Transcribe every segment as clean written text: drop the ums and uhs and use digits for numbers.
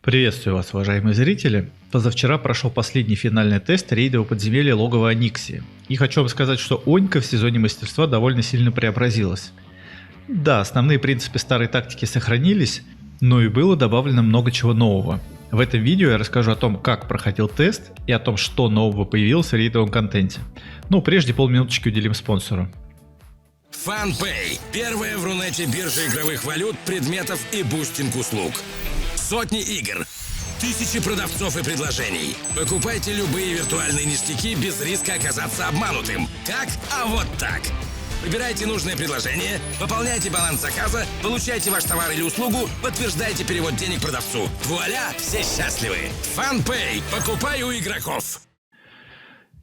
Приветствую вас, уважаемые зрители. Позавчера прошел последний финальный тест рейдового подземелья логово Аниксии. И хочу вам сказать, что Онька в сезоне мастерства довольно сильно преобразилась. Да, основные принципы старой тактики сохранились, но и было добавлено много чего нового. В этом видео я расскажу о том, как проходил тест и о том, что нового появилось в рейдовом контенте. Но прежде полминуточки уделим спонсору. FunPay – первая в Рунете биржа игровых валют, предметов и бустинг-услуг. Сотни игр, тысячи продавцов и предложений. Покупайте любые виртуальные ништяки без риска оказаться обманутым. Как? А вот так. Выбирайте нужное предложение, пополняйте баланс заказа, получайте ваш товар или услугу, подтверждайте перевод денег продавцу. Вуаля, все счастливы. FunPay. Покупай у игроков.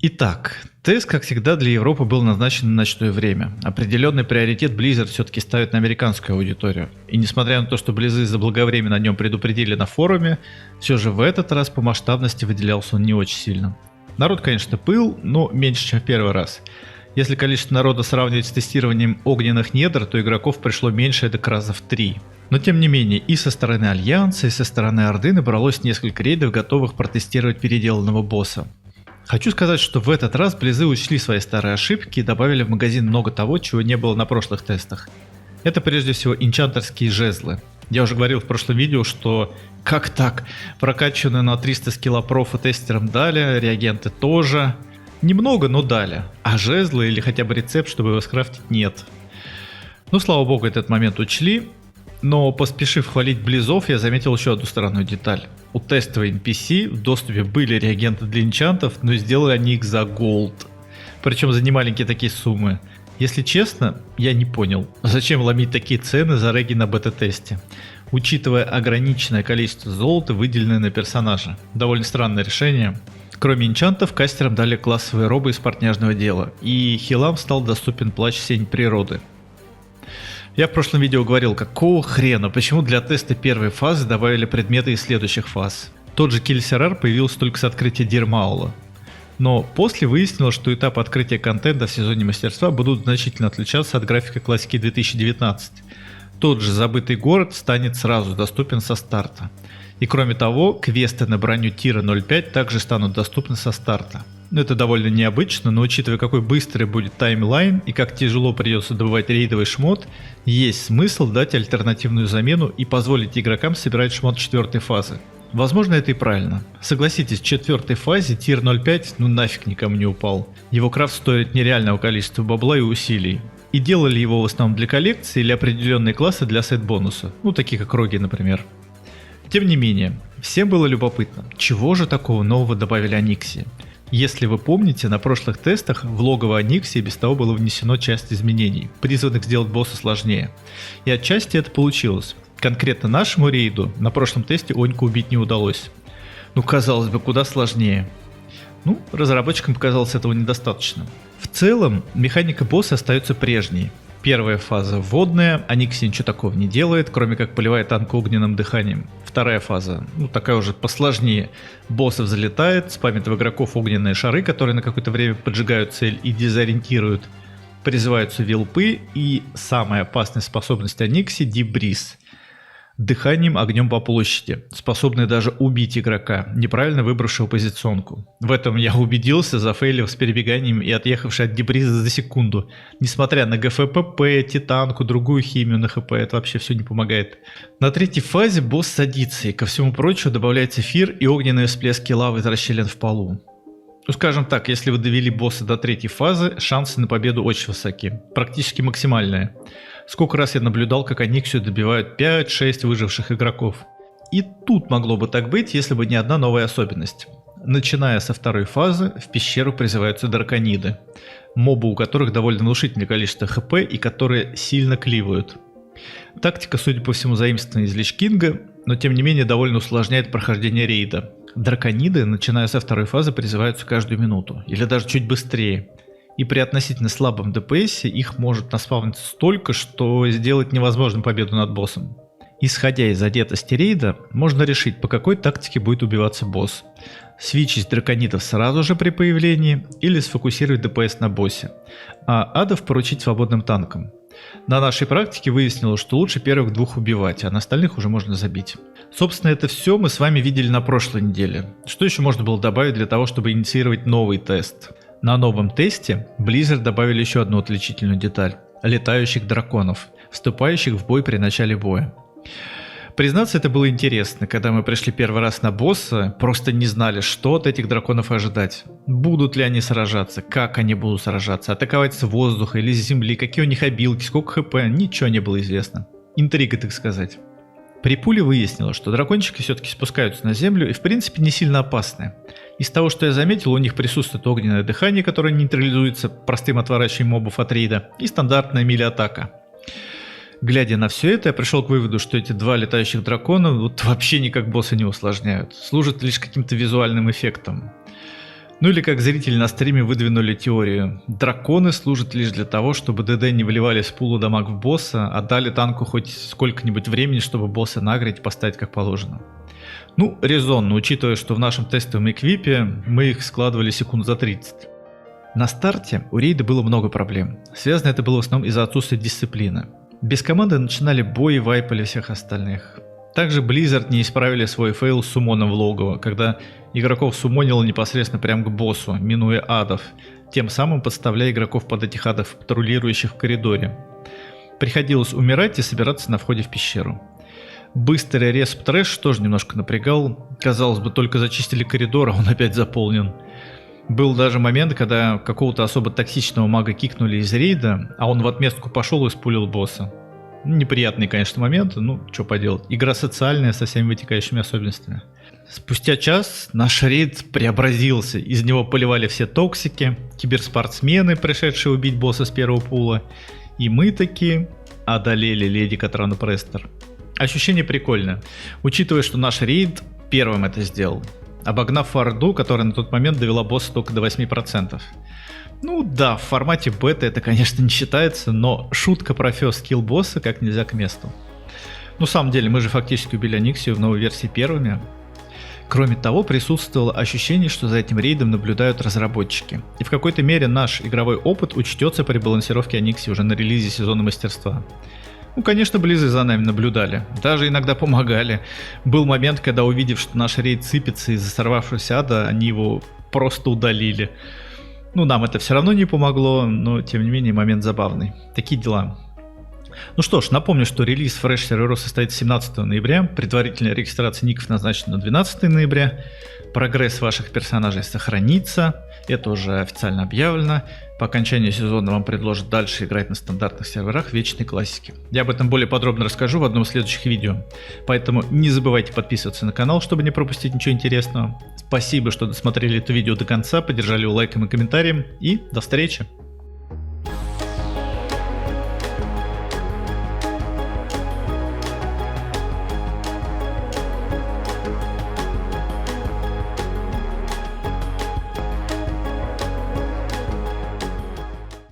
Итак, тест, как всегда, для Европы был назначен на ночное время. Определенный приоритет Blizzard все-таки ставит на американскую аудиторию. И несмотря на то, что Близы заблаговременно о нем предупредили на форуме, все же в этот раз по масштабности выделялся он не очень сильно. Народ, конечно, был, но меньше, чем в первый раз. Если количество народа сравнивать с тестированием огненных недр, то игроков пришло меньше эдак раза в 3. Но тем не менее, и со стороны Альянса, и со стороны Орды набралось несколько рейдов, готовых протестировать переделанного босса. Хочу сказать, что в этот раз Близы учли свои старые ошибки и добавили в магазин много того, чего не было на прошлых тестах. Это прежде всего энчантерские жезлы. Я уже говорил в прошлом видео, что как так, прокачанные на 300 скилла профа тестерам дали, реагенты тоже. Немного, но дали. А жезлы или хотя бы рецепт, чтобы его скрафтить, нет. Ну, слава богу, этот момент учли. Но поспешив хвалить Близов, я заметил еще одну странную деталь. У тестовой NPC в доступе были реагенты для энчантов, но сделали они их за голд. Причем за немаленькие такие суммы. Если честно, я не понял, зачем ломить такие цены за реги на бета-тесте, учитывая ограниченное количество золота, выделенное на персонажа. Довольно странное решение. Кроме энчантов, кастерам дали классовые робы из портняжного дела, и хилам стал доступен плащ Сень природы. Я в прошлом видео говорил, какого хрена, почему для теста первой фазы добавили предметы из следующих фаз. Тот же Кильсерар появился только с открытия Дирмаула. Но после выяснилось, что этапы открытия контента в сезоне мастерства будут значительно отличаться от графика классики 2019. Тот же забытый город станет сразу доступен со старта. И кроме того, квесты на броню тира 0.5 также станут доступны со старта. Это довольно необычно, но учитывая, какой быстрый будет таймлайн и как тяжело придется добывать рейдовый шмот, есть смысл дать альтернативную замену и позволить игрокам собирать шмот 4 фазы. Возможно, это и правильно. Согласитесь, в 4 фазе тир 0.5 ну нафиг никому не упал. Его крафт стоит нереального количества бабла и усилий. И делали его в основном для коллекции или определенные классы для сет-бонуса, ну такие как роги, например. Тем не менее, всем было любопытно, чего же такого нового добавили Аниксии. Если вы помните, на прошлых тестах в логово Аниксии без того было внесено часть изменений, призванных сделать босса сложнее. И отчасти это получилось. Конкретно нашему рейду на прошлом тесте Оньку убить не удалось. Ну, казалось бы, куда сложнее. Ну, разработчикам показалось этого недостаточно. В целом, механика босса остается прежней. Первая фаза водная, Аниксия ничего такого не делает, кроме как поливает танк огненным дыханием. Вторая фаза, ну такая уже посложнее. Боссов залетает, спамит в игроков огненные шары, которые на какое-то время поджигают цель и дезориентируют. Призываются вилпы и самая опасная способность Аниксии — Дибриз. Дыханием, огнем по площади, способный даже убить игрока, неправильно выбравшего позиционку. В этом я убедился, зафейлив с перебеганием и отъехавший от Дибриза за секунду. Несмотря на ГФПП, титанку, другую химию на ХП, это вообще все не помогает. На третьей фазе босс садится, и ко всему прочему добавляется эфир и огненные всплески лавы из расщелин в полу. Ну скажем так, если вы довели босса до третьей фазы, шансы на победу очень высоки, практически максимальные. Сколько раз я наблюдал, как Аниксию добивают 5-6 выживших игроков. И тут могло бы так быть, если бы не одна новая особенность. Начиная со второй фазы, в пещеру призываются дракониды. Мобы, у которых довольно внушительное количество хп и которые сильно кливают. Тактика, судя по всему, заимствована из Лич Кинга, но тем не менее довольно усложняет прохождение рейда. Дракониды, начиная со второй фазы, призываются каждую минуту, или даже чуть быстрее. И при относительно слабом ДПС их может наспавниться столько, что сделать невозможно победу над боссом. Исходя из одетости рейда, можно решить, по какой тактике будет убиваться босс. Свичить драконидов сразу же при появлении или сфокусировать ДПС на боссе, а адов поручить свободным танкам. На нашей практике выяснилось, что лучше первых двух убивать, а на остальных уже можно забить. Собственно, это все мы с вами видели на прошлой неделе. Что еще можно было добавить для того, чтобы инициировать новый тест? На новом тесте Blizzard добавили еще одну отличительную деталь – летающих драконов, вступающих в бой при начале боя. Признаться, это было интересно, когда мы пришли первый раз на босса, просто не знали, что от этих драконов ожидать. Будут ли они сражаться, как они будут сражаться, атаковать с воздуха или с земли, какие у них обилки, сколько хп, ничего не было известно. Интрига, так сказать. При пуле выяснилось, что дракончики все-таки спускаются на землю и в принципе не сильно опасны. Из того, что я заметил, у них присутствует огненное дыхание, которое нейтрализуется простым отворачиванием мобов от рейда, и стандартная мили-атака. Глядя на все это, я пришел к выводу, что эти два летающих дракона вот вообще никак босса не усложняют, служат лишь каким-то визуальным эффектом. Ну или как зрители на стриме выдвинули теорию, драконы служат лишь для того, чтобы ДД не вливали с пула дамаг в босса, а дали танку хоть сколько-нибудь времени, чтобы босса нагреть и поставить как положено. Ну, резонно, учитывая, что в нашем тестовом эквипе мы их складывали секунд за 30. На старте у рейда было много проблем, связано это было в основном из-за отсутствия дисциплины. Без команды начинали бой и вайпали всех остальных. Также Blizzard не исправили свой фейл с суммоном в логово, когда игроков суммонило непосредственно прямо к боссу, минуя адов, тем самым подставляя игроков под этих адов, патрулирующих в коридоре. Приходилось умирать и собираться на входе в пещеру. Быстрый респ трэш тоже немножко напрягал, казалось бы, только зачистили коридор, а он опять заполнен. Был даже момент, когда какого-то особо токсичного мага кикнули из рейда, а он в отместку пошел и спулил босса. Неприятный, конечно, момент, ну, что поделать. Игра социальная, со всеми вытекающими особенностями. Спустя час наш рейд преобразился. Из него поливали все токсики, киберспортсмены, пришедшие убить босса с первого пула. И мы таки одолели леди Катрана Престер. Ощущение прикольное, учитывая, что наш рейд первым это сделал, обогнав Орду, которая на тот момент довела босса только до 8%. Ну да, в формате бета это, конечно, не считается, но шутка про фёст скилл босса как нельзя к месту. Ну, на самом деле, мы же фактически убили Аниксию в новой версии первыми. Кроме того, присутствовало ощущение, что за этим рейдом наблюдают разработчики. И в какой-то мере наш игровой опыт учтется при балансировке Аниксии уже на релизе сезона мастерства. Ну, конечно, Близы за нами наблюдали, даже иногда помогали. Был момент, когда, увидев, что наш рейд сыпется из-за сорвавшегося ада, они его просто удалили. Ну, нам это все равно не помогло, но, тем не менее, момент забавный. Такие дела. Ну что ж, напомню, что релиз Fresh серверов состоится 17 ноября, предварительная регистрация ников назначена на 12 ноября, прогресс ваших персонажей сохранится, это уже официально объявлено. По окончанию сезона вам предложат дальше играть на стандартных серверах вечной классики. Я об этом более подробно расскажу в одном из следующих видео. Поэтому не забывайте подписываться на канал, чтобы не пропустить ничего интересного. Спасибо, что досмотрели это видео до конца, поддержали его лайком и комментарием. И до встречи!